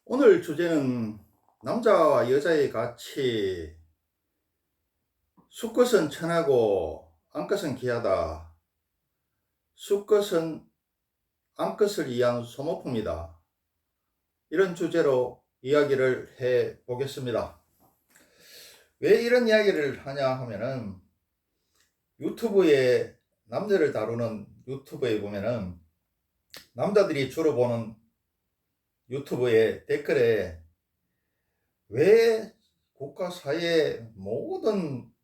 오늘 주제는 남자와 여자의 가치, 수컷은 천하고 암컷은 귀하다. 수컷은 암컷을 위한 소모품이다. 이런 주제로 이야기를 해 보겠습니다. 왜 이런 이야기를 하냐 하면은 유튜브에 남자를 다루는 유튜브에 보면은 남자들이 주로 보는 유튜브의 댓글에 왜 국가 사회 모든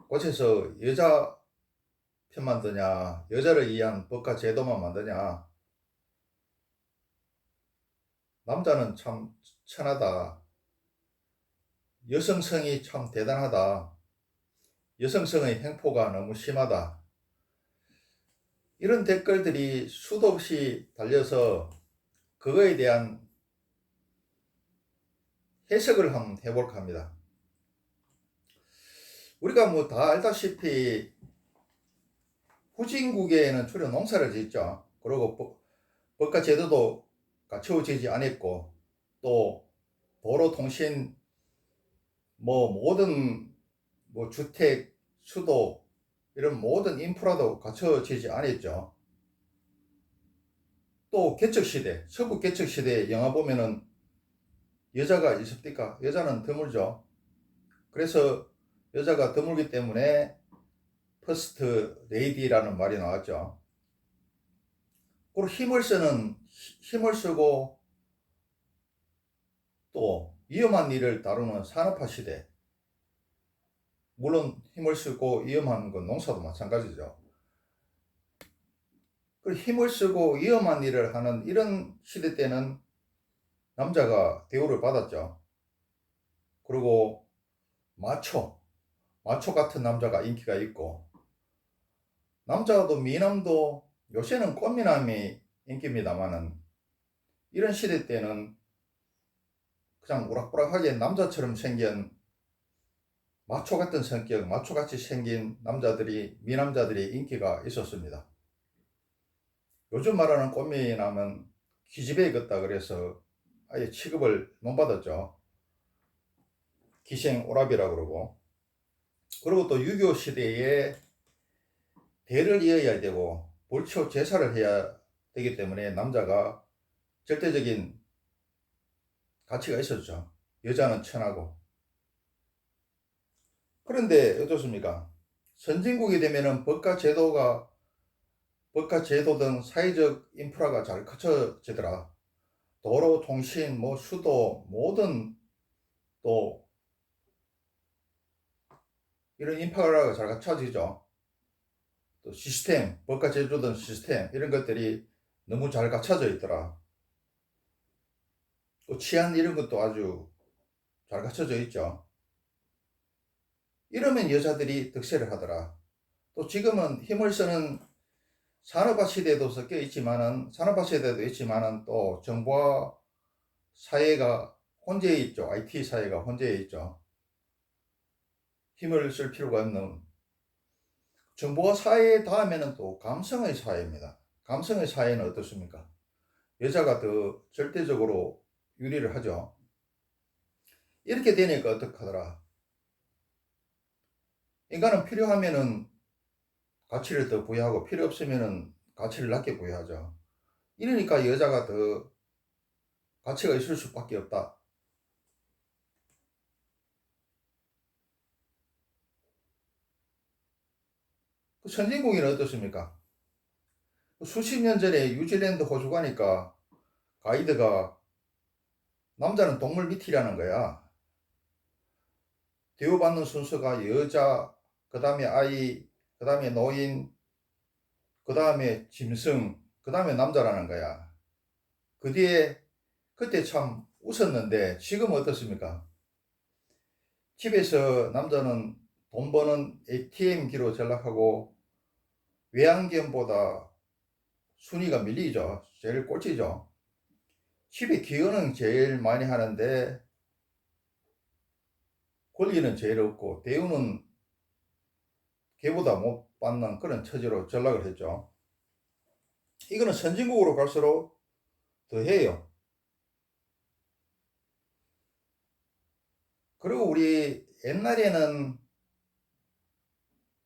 곳에서 여자 편 만드냐, 여자를 위한 법과 제도만 만드냐, 남자는 참 천하다, 여성성이 참 대단하다, 여성성의 횡포가 너무 심하다, 이런 댓글들이 수도 없이 달려서 그거에 대한 해석을 한번 해볼까 합니다. 우리가 뭐 다 알다시피 후진국에는 주로 농사를 짓죠. 그리고 법과 제도도 갖춰지지 않았고, 또 도로, 통신, 모든 주택, 수도 이런 모든 인프라도 갖춰지지 않았죠. 또 개척시대, 서구 개척시대 영화 보면은 여자가 있습니까? 여자는 드물죠. 그래서 여자가 드물기 때문에 퍼스트 레이디라는 말이 나왔죠. 그리고 힘을 쓰고 또 위험한 일을 다루는 산업화 시대. 물론 힘을 쓰고 위험한 건 농사도 마찬가지죠. 그 힘을 쓰고 위험한 일을 하는 이런 시대 때는 남자가 대우를 받았죠. 그리고 마초 같은 남자가 인기가 있고, 남자도 미남도 요새는 꽃미남이 인기입니다만은 이런 시대 때는 그냥 우락부락하게 남자처럼 생긴 마초 같은 성격, 마초같이 생긴 미남자들이 인기가 있었습니다. 요즘 말하는 꽃미남은 기집애 같다 그래서 아예 취급을 못 받았죠. 기생 오라비라 그러고. 그리고 또 유교 시대에 대를 이어야 되고 불초 제사를 해야 되기 때문에 남자가 절대적인 가치가 있었죠. 여자는 천하고. 그런데 어떻습니까? 선진국이 되면은 법과 제도 등 사회적 인프라가 잘 갖춰지더라. 도로, 통신, 수도, 모든 또 이런 인프라가 잘 갖춰지죠. 또 시스템, 법과 제도 등 시스템, 이런 것들이 너무 잘 갖춰져 있더라. 또 치안 이런 것도 아주 잘 갖춰져 있죠. 이러면 여자들이 득세를 하더라. 또 지금은 힘을 쓰는 산업화 시대도 있지만은 또 정보화 사회가 혼재해 있죠. IT 사회가 혼재해 있죠. 힘을 쓸 필요가 없는 정보화 사회 다음에는 또 감성의 사회입니다. 감성의 사회는 어떻습니까? 여자가 더 절대적으로 유리를 하죠. 이렇게 되니까 어떡하더라. 인간은 필요하면은 가치를 더 부여하고 필요 없으면은 가치를 낮게 부여하죠. 이러니까 여자가 더 가치가 있을 수밖에 없다. 그 선진국인은 어떻습니까? 수십 년 전에 뉴질랜드 호주 가니까 가이드가 남자는 동물 밑이라는 거야. 대우받는 순서가 여자, 그 다음에 아이, 그 다음에 노인, 그 다음에 짐승, 그 다음에 남자라는 거야. 그 뒤에 그때 참 웃었는데 지금 어떻습니까? 집에서 남자는 돈 버는 ATM기로 전락하고 외양견보다 순위가 밀리죠. 제일 꼴찌죠. 집에 기여는 제일 많이 하는데 권리는 제일 없고 대우는 걔보다 못 받는 그런 처지로 전락을 했죠. 이거는 선진국으로 갈수록 더 해요. 그리고 우리 옛날에는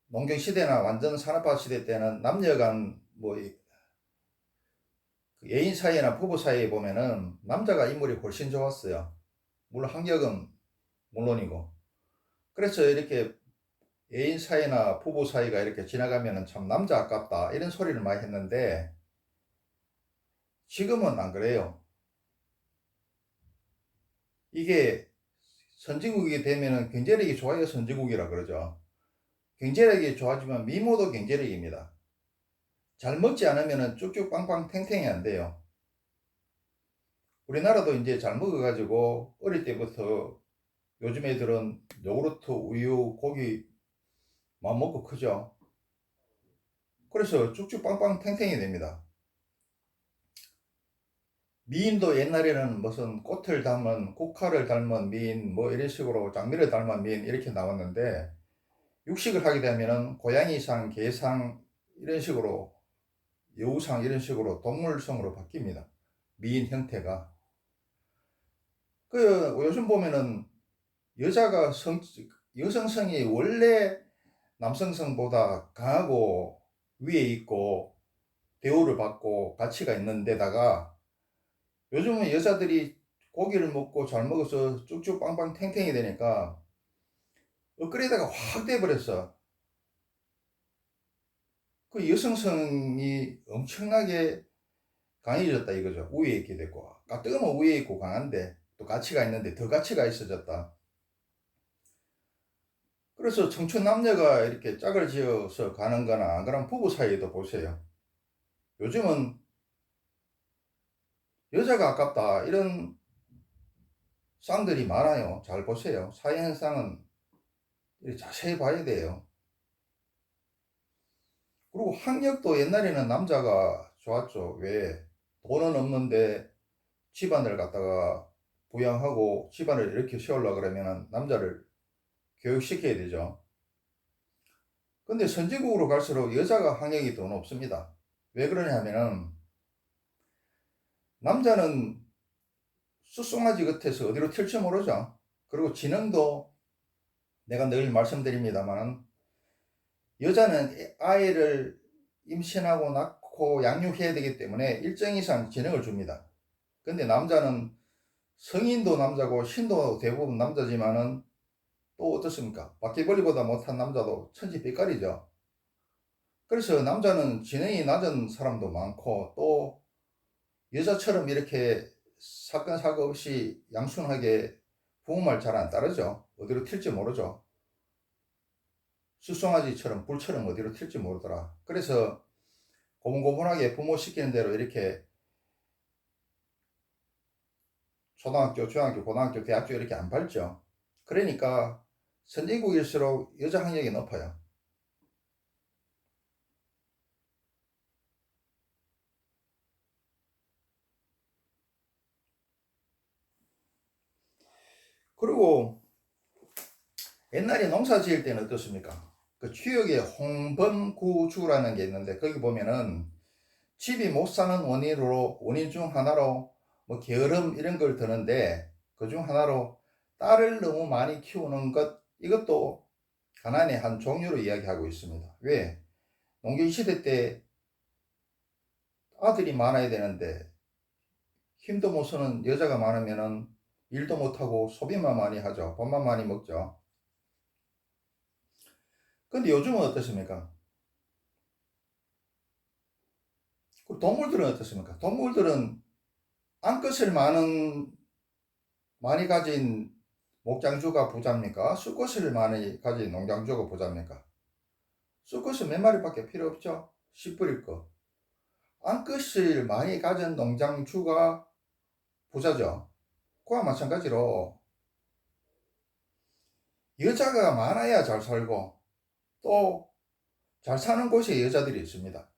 농경시대나 완전 산업화 시대 때는 남녀 간 뭐 애인 사이나 부부 사이에 보면은 남자가 인물이 훨씬 좋았어요. 물론 학력은 물론이고. 그래서 이렇게 애인 사이나 부부 사이가 이렇게 지나가면은 참 남자 아깝다 이런 소리를 많이 했는데 지금은 안 그래요. 이게 선진국이 되면은 경제력이 좋아야 선진국이라 그러죠. 경제력이 좋아지면 미모도 경제력입니다. 잘 먹지 않으면은 쭉쭉 빵빵 탱탱이 안 돼요. 우리나라도 이제 잘 먹어가지고 어릴 때부터 요즘 애들은 요구르트, 우유, 고기만 먹고 크죠. 그래서 쭉쭉 빵빵 탱탱이 됩니다. 미인도 옛날에는 무슨 꽃을 닮은 국화를 닮은 미인 뭐 이런 식으로 장미를 닮은 미인 이렇게 나왔는데 육식을 하게 되면은 고양이상, 개상 이런 식으로 여우상 이런 식으로 동물성으로 바뀝니다. 미인 형태가. 그 요즘 보면은 여자가 여성성이 원래 남성성보다 강하고 위에 있고 대우를 받고 가치가 있는 데다가 요즘은 여자들이 고기를 먹고 잘 먹어서 쭉쭉 빵빵 탱탱이 되니까 업그레이드가 확 돼버렸어. 그 여성성이 엄청나게 강해졌다 이거죠. 위에 있게 됐고. 가뜩이면 위에 있고 강한데 또 가치가 있는데 더 가치가 있어졌다. 그래서 청춘 남녀가 이렇게 짝을 지어서 가는 거나 안 그런 부부 사이에도 보세요. 요즘은 여자가 아깝다 이런 쌍들이 많아요. 잘 보세요. 사회 현상은 자세히 봐야 돼요. 그리고 학력도 옛날에는 남자가 좋았죠. 왜? 돈은 없는데 집안을 갖다가 부양하고 집안을 이렇게 세우려고 그러면 남자를 교육시켜야 되죠. 근데 선진국으로 갈수록 여자가 학력이 더 높습니다. 왜 그러냐 하면은 남자는 쑥쑥하지 같아서 어디로 튈지 모르죠. 그리고 지능도 내가 늘 말씀드립니다만 여자는 아이를 임신하고 낳고 양육해야 되기 때문에 일정 이상 지능을 줍니다. 근데 남자는 성인도 남자고 신도 대부분 남자지만은 또 어떻습니까? 바퀴벌리보다 못한 남자도 천지빛깔이죠. 그래서 남자는 지능이 낮은 사람도 많고 또 여자처럼 이렇게 사건 사고 없이 양순하게 부모 말 잘 안 따르죠. 어디로 튈지 모르죠. 숫송아지처럼 불처럼 어디로 튈지 모르더라. 그래서 고분고분하게 부모 시키는 대로 이렇게 초등학교, 중학교, 고등학교, 대학교 이렇게 안 밟죠. 그러니까 선진국일수록 여자 학력이 높아요. 그리고 옛날에 농사 지을 때는 어떻습니까? 그 추억의 홍범구주라는 게 있는데 거기 보면은 집이 못 사는 원인 중 하나로 뭐 게으름 이런 걸 드는데 그 중 하나로 딸을 너무 많이 키우는 것 이것도 가난의 한 종류로 이야기하고 있습니다. 왜? 농경시대 때 아들이 많아야 되는데 힘도 못 쓰는 여자가 많으면은 일도 못하고 소비만 많이 하죠. 밥만 많이 먹죠. 근데 요즘은 어떻습니까? 동물들은 어떻습니까? 동물들은 암컷을 많이 가진 목장주가 부자입니까? 수컷을 많이 가진 농장주가 부자입니까? 수컷은 몇 마리밖에 필요 없죠. 씨 뿌릴 거. 암컷을 많이 가진 농장주가 부자죠. 그와 마찬가지로 여자가 많아야 잘 살고 또 잘 사는 곳에 여자들이 있습니다.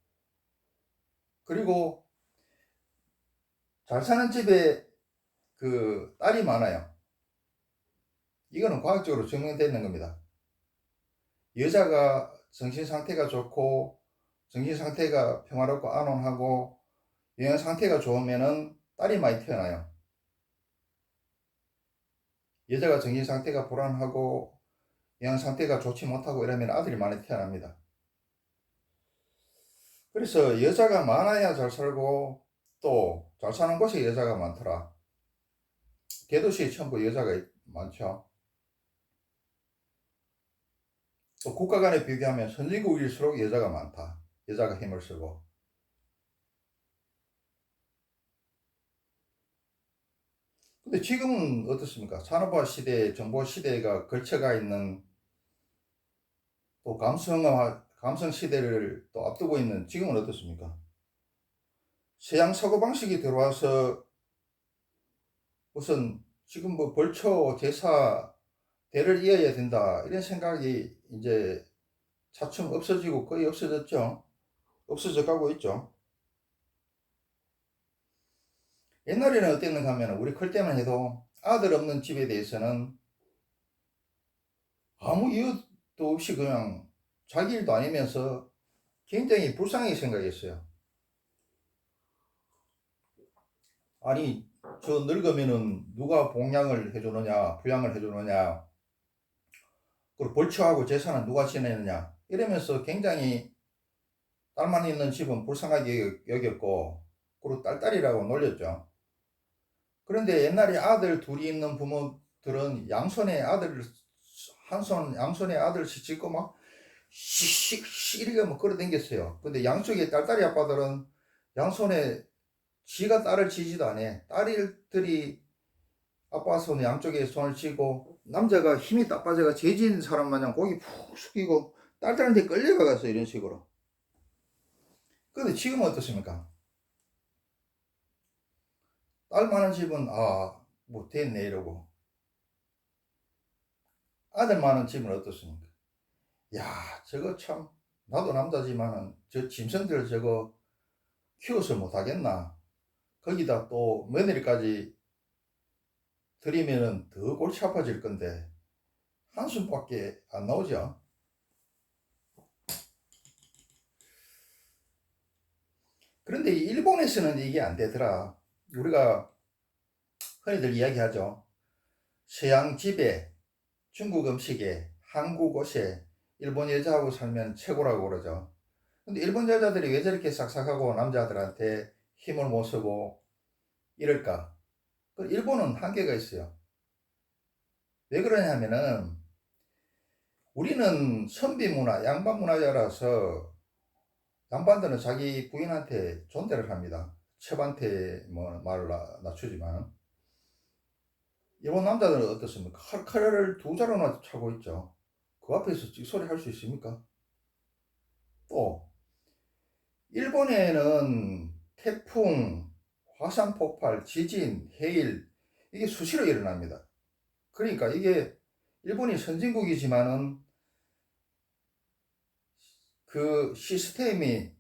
그리고 잘 사는 집에 그 딸이 많아요. 이거는 과학적으로 증명되어 있는 겁니다. 여자가 정신 상태가 좋고 정신 상태가 평화롭고 안온하고 영양 상태가 좋으면은 딸이 많이 태어나요. 여자가 정신 상태가 불안하고 영양 상태가 좋지 못하고 이러면 아들이 많이 태어납니다. 그래서 여자가 많아야 잘 살고 또 잘 사는 곳에 여자가 많더라. 대도시에 전부 여자가 많죠. 또 국가 간에 비교하면 선진국일수록 여자가 많다. 여자가 힘을 쓰고. 근데 지금은 어떻습니까? 산업화 시대, 정보 시대가 걸쳐가 있는 또 감성 시대를 또 앞두고 있는 지금은 어떻습니까? 서양 사고방식이 들어와서 무슨 지금 뭐 벌초 제사 대를 이어야 된다 이런 생각이 이제 차츰 없어지고 거의 없어졌죠. 없어져 가고 있죠. 옛날에는 어땠는가 하면 우리 클 때만 해도 아들 없는 집에 대해서는 아무 이유도 없이 그냥 자기 일도 아니면서 굉장히 불쌍하게 생각했어요. 아니 저 늙으면은 누가 봉양을 해주느냐 부양을 해주느냐 그리고 벌초하고 재산은 누가 지내느냐 이러면서 굉장히 딸만 있는 집은 불쌍하게 여겼고 그리고 딸딸이라고 놀렸죠. 그런데 옛날에 아들 둘이 있는 부모들은 양손에 아들 양손에 아들 씻고 막 이렇게 막 끌어당겼어요. 근데 양쪽에 딸딸이 아빠들은 양손에 지가 딸을 지지도 않아. 딸들이 아빠 손 양쪽에 손을 쥐고 남자가 힘이 딱 빠져가 재진 사람 마냥 고기 푹 숙이고 딸딸한테 끌려가겠어 이런 식으로. 근데 지금은 어떻습니까? 딸 많은 집은 뭐 됐네 이러고 아들 많은 집은 어떻습니까? 야 저거 참 나도 남자지만은 저 짐승들 저거 키워서 못하겠나 거기다 또 며느리까지 들이면은 더 골치 아파질 건데 한숨밖에 안 나오죠. 그런데 일본에서는 이게 안 되더라. 우리가 흔히들 이야기하죠. 서양 집에 중국 음식에 한국 옷에 일본 여자하고 살면 최고라고 그러죠. 근데 일본 여자들이 왜 저렇게 싹싹하고 남자들한테 힘을 못 쓰고 이럴까? 그 일본은 한계가 있어요. 왜 그러냐면은 우리는 선비 문화, 양반 문화자라서 양반들은 자기 부인한테 존대를 합니다. 첩한테 뭐 말을 낮추지만 일본 남자들은 어떻습니까? 칼을 두 자루나 차고 있죠. 그 앞에서 찍소리 할 수 있습니까? 또 일본에는 태풍, 화산 폭발, 지진, 해일 이게 수시로 일어납니다. 그러니까 이게 일본이 선진국이지만은 그 시스템이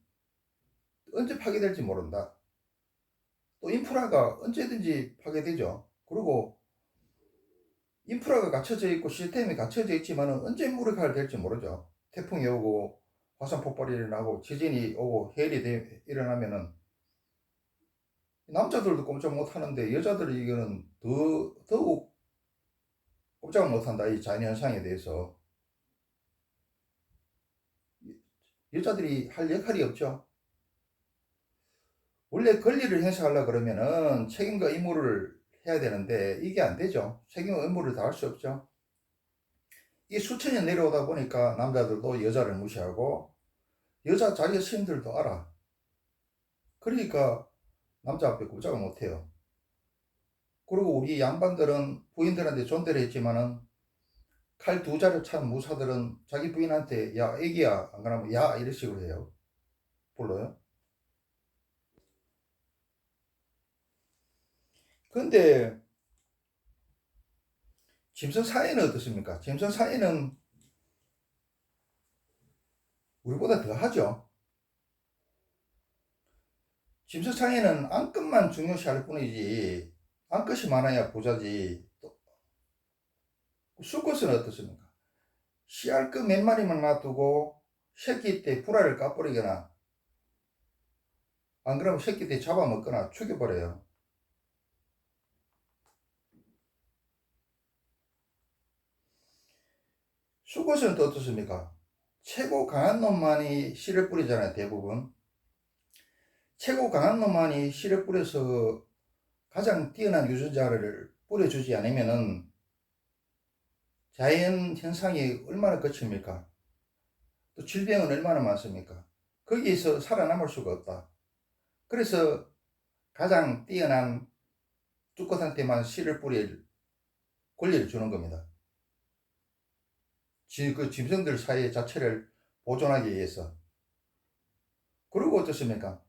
언제 파괴될지 모른다. 또 인프라가 언제든지 파괴되죠. 그리고 인프라가 갖춰져 있고 시스템이 갖춰져 있지만은 언제 무력화가 될지 모르죠. 태풍이 오고 화산 폭발이 일어나고 지진이 오고 해일이 일어나면은 남자들도 꼼짝 못하는데 여자들이 이거는 더욱 꼼짝을 못한다. 이 자연현상에 대해서 여자들이 할 역할이 없죠. 원래 권리를 행사하려 그러면은 책임과 의무를 해야 되는데 이게 안 되죠. 책임과 의무를 다 할 수 없죠. 이 수천이 년 내려오다 보니까 남자들도 여자를 무시하고 여자 자기 스님들도 알아. 그러니까 남자 앞에 꼼짝을 못해요. 그리고 우리 양반들은 부인들한테 존대를 했지만은 칼 두 자루 찬 무사들은 자기 부인한테 야 애기야 안 그러면 야 이런 식으로 해요. 불러요. 근데 짐승 사회는 어떻습니까? 짐승 사회는 우리보다 더 하죠. 짐승 사회는 암컷만 중요시할 뿐이지 암컷이 많아야 부자지. 또 수컷은 어떻습니까? 씨알끝 몇 마리만 놔두고 새끼 때 불알을 까버리거나 안 그러면 새끼 때 잡아먹거나 죽여버려요. 수컷은 또 어떻습니까? 최고 강한 놈만이 씨를 뿌리잖아요, 대부분. 최고 강한 놈만이 씨를 뿌려서 가장 뛰어난 유전자를 뿌려주지 않으면은 자연 현상이 얼마나 거칩니까? 또 질병은 얼마나 많습니까? 거기에서 살아남을 수가 없다. 그래서 가장 뛰어난 수컷한테만 씨를 뿌릴 권리를 주는 겁니다. 그 짐승들 사이의 자체를 보존하기 위해서. 그리고 어떻습니까?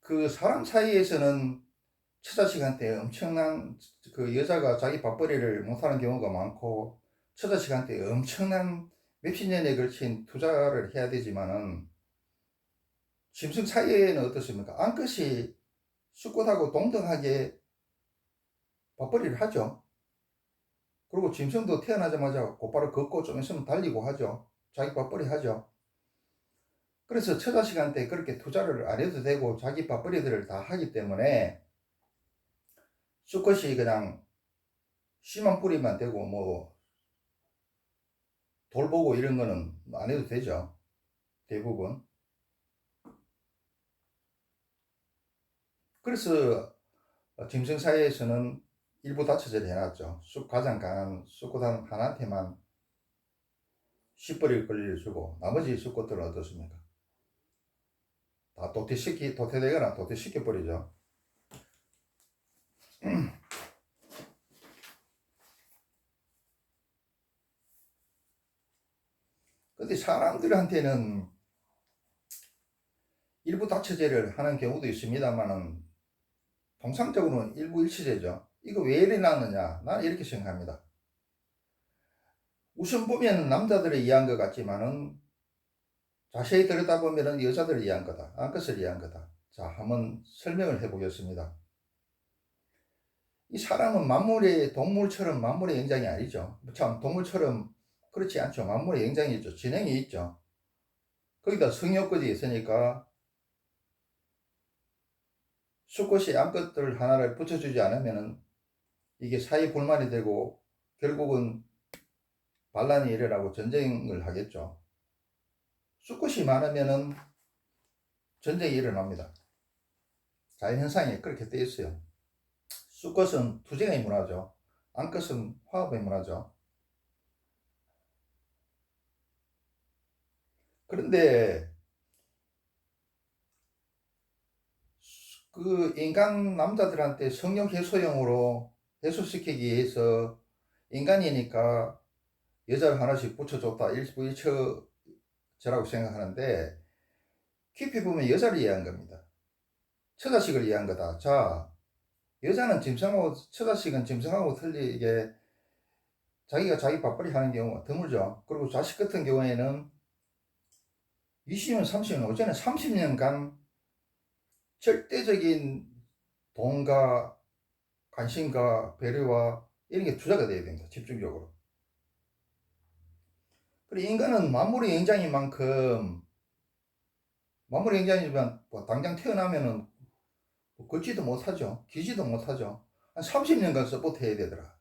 그 사람 사이에서는 처자식한테 엄청난 그 여자가 자기 밥벌이를 못하는 경우가 많고 처자식한테 엄청난 몇십 년에 걸친 투자를 해야 되지만은 짐승 사이에는 어떻습니까? 암컷이 수컷하고 동등하게 밥벌이를 하죠. 그리고 짐승도 태어나자마자 곧바로 걷고 좀 있으면 달리고 하죠. 자기 밥벌이 하죠. 그래서 처자식한테 그렇게 투자를 안 해도 되고 자기 밥벌이들을 다 하기 때문에 수컷이 그냥 씨만 뿌리면 되고 뭐 돌보고 이런 거는 안 해도 되죠. 대부분. 그래서 짐승 사이에서는 일부 다처제를 해놨죠. 가장 강한 수컷 하나한테만 씨 뿌릴 권리를 주고 나머지 수컷들은 어떻습니까? 다 도태되거나 도태시켜버리죠. 근데 사람들한테는 일부 다처제를 하는 경우도 있습니다만은 통상적으로는 일부 일처제죠. 이거 왜 이래 놨느냐? 나는 이렇게 생각합니다. 우선 보면 남자들을 이해한 것 같지만은 자세히 들여다보면 여자들을 이해한 거다. 암컷을 이해한 거다. 자, 한번 설명을 해보겠습니다. 이 사람은 동물처럼 만물의 영장이 아니죠. 참, 동물처럼 그렇지 않죠. 만물의 영장이 있죠. 지능이 있죠. 거기다 성욕까지 있으니까 수컷이 암컷들 하나를 붙여주지 않으면 이게 사회 불만이 되고 결국은 반란이 일어나고 전쟁을 하겠죠. 수컷이 많으면 전쟁이 일어납니다. 자연현상이 그렇게 되어 있어요. 수컷은 투쟁의 문화죠. 암컷은 화합의 문화죠. 그런데 그 인간 남자들한테 성욕 해소용으로 해소시키기 위해서 인간이니까 여자를 하나씩 붙여줬다. 일부 일처제라고 생각하는데 깊이 보면 여자를 이해한 겁니다. 처자식을 이해한 거다. 자, 여자는 짐승하고 처자식은 짐승하고 틀리게 자기가 자기 밥벌이 하는 경우가 드물죠. 그리고 자식 같은 경우에는 20년, 30년, 오전에 30년간 절대적인 돈과 관심과 배려와 이런 게 투자가 돼야 됩니다. 집중적으로. 그리고 인간은 만물의 영장인 만큼 만물의 영장이지만 뭐 당장 태어나면은 뭐 걷지도 못하죠. 기지도 못하죠. 한 30년간 서포트 해야 되더라.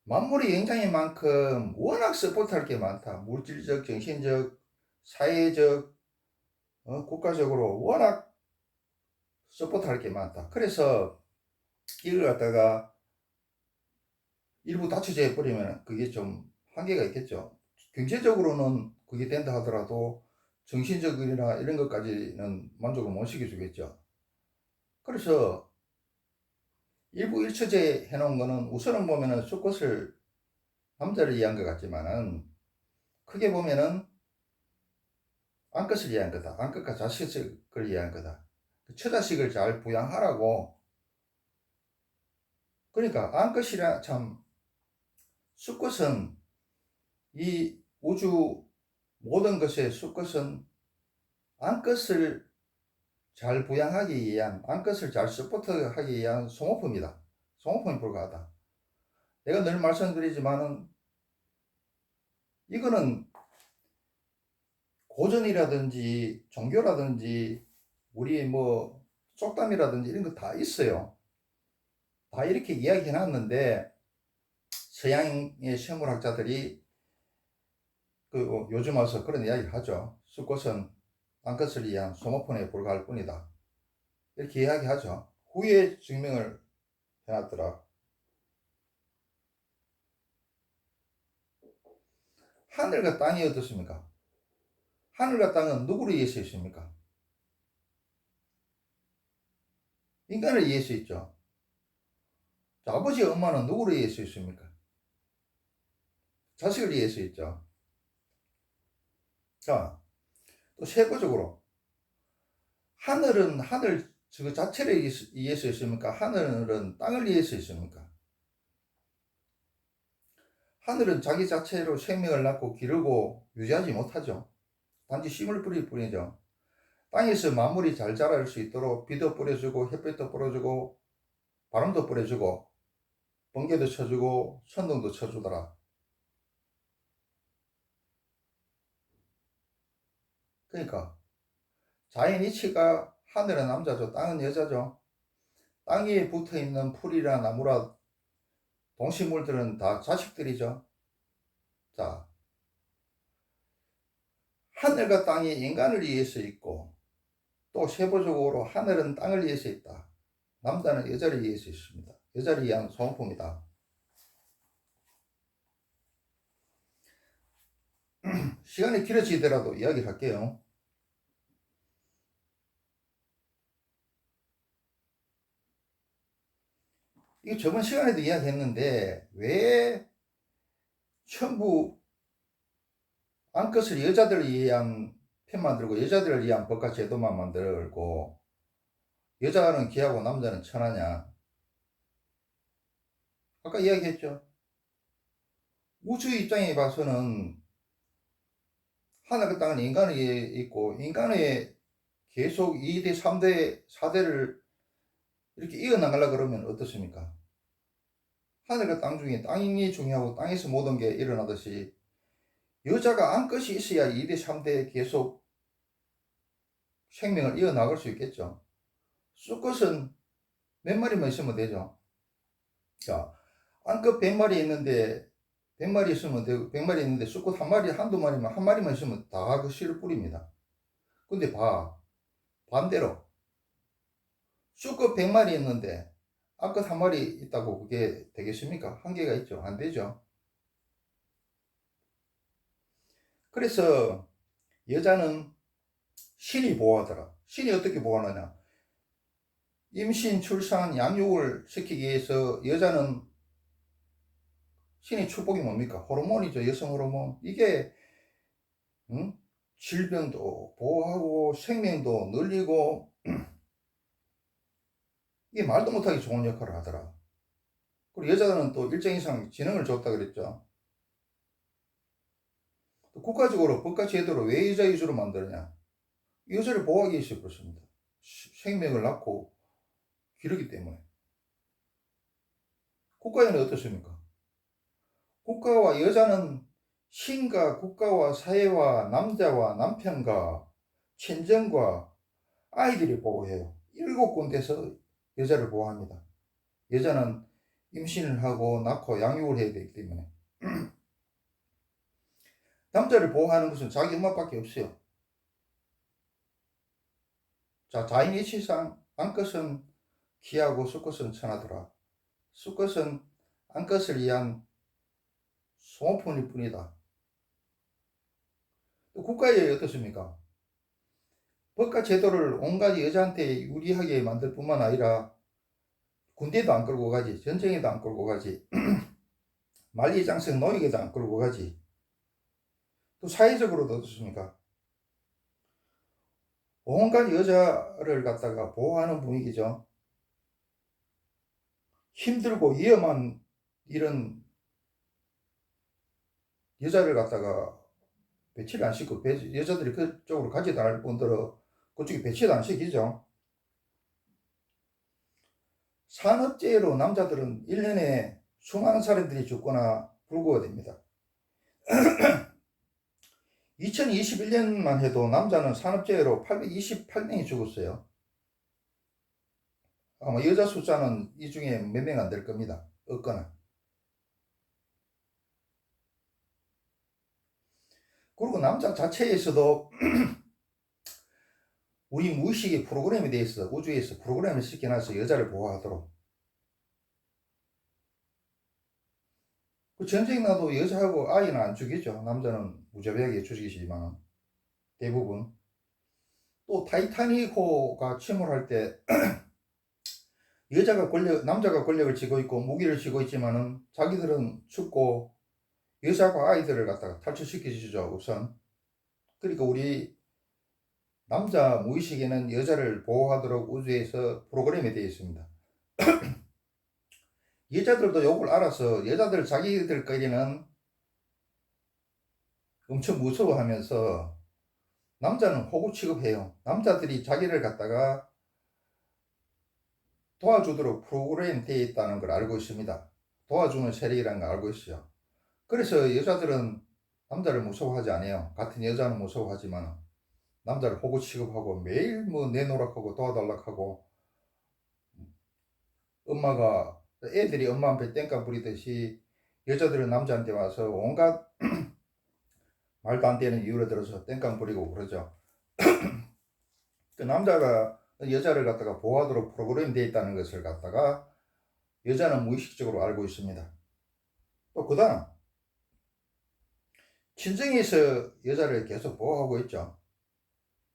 만물의 영장인 만큼 워낙 서포트 할 게 많다. 물질적, 정신적, 사회적, 국가적으로 워낙 서포트 할 게 많다. 그래서 이걸 갖다가 일부 다처제 해버리면 그게 좀 한계가 있겠죠. 경제적으로는 그게 된다 하더라도 정신적이나 이런 것까지는 만족을 못 시켜주겠죠. 그래서 일부 일처제 해놓은 거는 우선은 보면은 수컷을 남자를 이해한 것 같지만은 크게 보면은 암컷을 이해한 거다. 암컷과 자식을 이해한 거다. 처자식을 잘 부양하라고. 그러니까 암컷이라 참 수컷은 이 우주 모든 것의 수컷은 암컷을 잘 부양하기 위한 암컷을 잘 서포트하기 위한 소모품이다. 소모품에 불과하다. 내가 늘 말씀드리지만은 이거는 고전이라든지 종교라든지 우리 뭐 속담이라든지 이런 거 다 있어요. 다 이렇게 이야기해 놨는데 서양의 생물학자들이 요즘 와서 그런 이야기를 하죠. 수컷은 땅끝을 위한 소모품에 불과할 뿐이다. 이렇게 이야기하죠. 후에 증명을 해놨더라. 하늘과 땅이 어떻습니까? 하늘과 땅은 누구를 위해서 있습니까? 인간을 위해서 있죠. 자, 아버지 엄마는 누구를 위해서 있습니까? 자식을 위해서 있죠. 자, 또 세부적으로 하늘은 하늘 그 자체를 위해서 있습니까? 하늘은 땅을 위해서 있습니까? 하늘은 자기 자체로 생명을 낳고 기르고 유지하지 못하죠. 단지 씨를 뿌릴 뿐이죠. 땅에서 만물이 잘 자랄 수 있도록 비도 뿌려주고 햇빛도 뿌려주고 바람도 뿌려주고 번개도 쳐주고 천둥도 쳐주더라. 그러니까 자연 이치가 하늘은 남자죠. 땅은 여자죠. 땅 위에 붙어있는 풀이나 나무라 동식물들은 다 자식들이죠. 자, 하늘과 땅이 인간을 위해서 있고 또 세부적으로 하늘은 땅을 위해서 있다. 남자는 여자를 위해서 있습니다. 여자를 위한 소모품이다. 시간이 길어지더라도 이야기를 할게요. 이거 저번 시간에도 이야기했는데 왜 전부 암컷을 여자들을 위한 편 만들고 여자들을 위한 법과 제도만 만들고 여자는 귀하고 남자는 천하냐? 아까 이야기했죠. 우주 입장에 봐서는 하늘과 땅은 인간에 있고 인간의 계속 2대, 3대, 4대를 이렇게 이어나가려고 그러면 어떻습니까? 하늘과 땅 중에 땅이 중요하고 땅에서 모든 게 일어나듯이 여자가 암컷이 있어야 2대, 3대 계속 생명을 이어나갈 수 있겠죠. 수컷은 몇 마리만 있으면 되죠. 자, 암컷 100마리 있는데 100마리 있으면 되고 100마리 있는데 수컷 한 마리, 한두 마리만 한 마리만 있으면 다 그 씨를 뿌립니다. 근데 반대로 수컷 100마리 있는데 암컷 한 마리 있다고 그게 되겠습니까? 한계가 있죠. 안 되죠. 그래서 여자는 신이 보호하더라. 신이 어떻게 보호하느냐? 임신, 출산, 양육을 시키기 위해서 여자는 신의 축복이 뭡니까? 호르몬이죠. 여성 호르몬. 이게 질병도 보호하고 생명도 늘리고 이게 말도 못하게 좋은 역할을 하더라. 그리고 여자는 또 일정 이상 지능을 줬다 그랬죠. 또 국가적으로 법과 제도로 왜 여자 위주로 만드느냐? 여자를 보호하기 위해서 그렇습니다. 생명을 낳고 기르기 때문에. 국가에는 어떻습니까? 국가와 여자는 신과 국가와 사회와 남자와 남편과 친정과 아이들이 보호해요. 7군데서 여자를 보호합니다. 여자는 임신을 하고 낳고 양육을 해야 되기 때문에. 남자를 보호하는 것은 자기 엄마밖에 없어요. 자, 자인이치상 암컷은 귀하고 수컷은 천하더라. 수컷은 암컷을 위한 소모품일 뿐이다. 또 국가에 어떻습니까? 법과 제도를 온갖 여자한테 유리하게 만들 뿐만 아니라 군대도 안 끌고 가지, 전쟁에도 안 끌고 가지, 만리장성 노예에도 안 끌고 가지. 또 사회적으로도 어떻습니까? 온갖 여자를 갖다가 보호하는 분위기죠. 힘들고 위험한 이런 여자를 갖다가 배치를 안 시키고 여자들이 그쪽으로 가지도 않을 뿐더러 그쪽에 배치도 안 시키죠. 산업재해로 남자들은 1년에 수많은 사람들이 죽거나 불구가 됩니다. 2021년만 해도 남자는 산업재해로 828명이 죽었어요. 아마 여자 숫자는 이 중에 몇 명 안 될 겁니다. 없거나. 그리고 남자 자체에서도 우리 무의식의 프로그램에 대해서 우주에서 프로그램을 시켜놔서 여자를 보호하도록. 그 전쟁 나도 여자하고 아이는 안 죽이죠. 남자는 무자비하게 죽이시지만 대부분. 또 타이타닉호가 침몰할 때 남자가 권력을 쥐고 있고 무기를 쥐고 있지만은 자기들은 죽고 여자하고 아이들을 갖다가 탈출시키시죠, 우선. 그러니까 우리 남자 무의식에는 여자를 보호하도록 우주에서 프로그램이 되어 있습니다. 여자들도 요걸 알아서 여자들 자기들끼리는 엄청 무서워하면서 남자는 호구 취급해요. 남자들이 자기를 갖다가 도와주도록 프로그램 되어 있다는 걸 알고 있습니다. 도와주는 세력이라는 걸 알고 있어요. 그래서 여자들은 남자를 무서워하지 않아요. 같은 여자는 무서워하지만 남자를 호구 취급하고 매일 뭐 내노락하고 도와달라고 하고, 애들이 엄마한테 땡깡 부리듯이 여자들은 남자한테 와서 온갖 말도 안 되는 이유를 들어서 땡깡 부리고 그러죠. 그 남자가 여자를 갖다가 보호하도록 프로그램 되어 있다는 것을 갖다가 여자는 무의식적으로 알고 있습니다. 또 그다음 친정에서 여자를 계속 보호하고 있죠.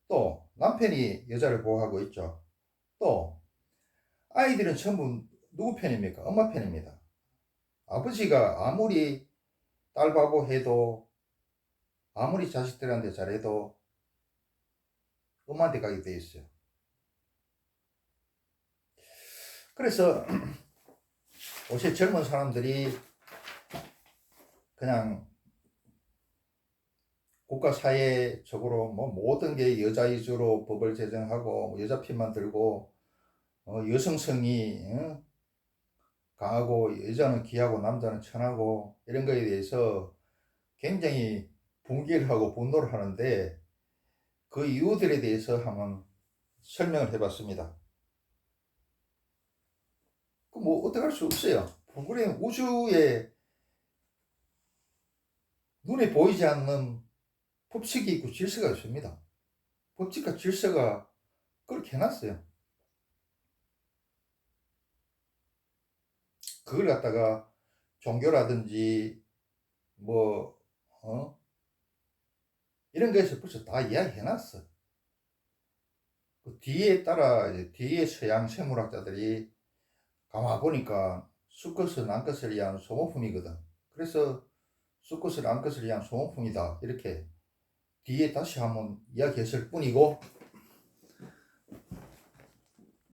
또 남편이 여자를 보호하고 있죠. 또 아이들은 전부 누구 편입니까? 엄마 편입니다. 아버지가 아무리 딸바보 해도 아무리 자식들한테 잘해도 엄마한테 가게 돼 있어요. 그래서 요새 젊은 사람들이 그냥 국가 사회적으로 뭐 모든 게 여자 위주로 법을 제정하고 여자 편만 들고 여성성이 강하고 여자는 귀하고 남자는 천하고 이런 거에 대해서 굉장히 분개를 하고 분노를 하는데 그 이유들에 대해서 한번 설명을 해봤습니다. 뭐 어떻게 할 수 없어요. 프로그램 우주에 눈에 보이지 않는 법칙이 있고 질서가 있습니다. 법칙과 질서가 그렇게 해놨어요. 그걸 갖다가 종교라든지 뭐 이런 거에서 벌써 다 이야기해놨어. 그 뒤에 따라 뒤에 서양 생물학자들이 가만 보니까 수컷은 암컷을 위한 소모품이거든. 그래서 수컷은 암컷을 위한 소모품이다 이렇게 뒤에 다시 한번 이야기했을 뿐이고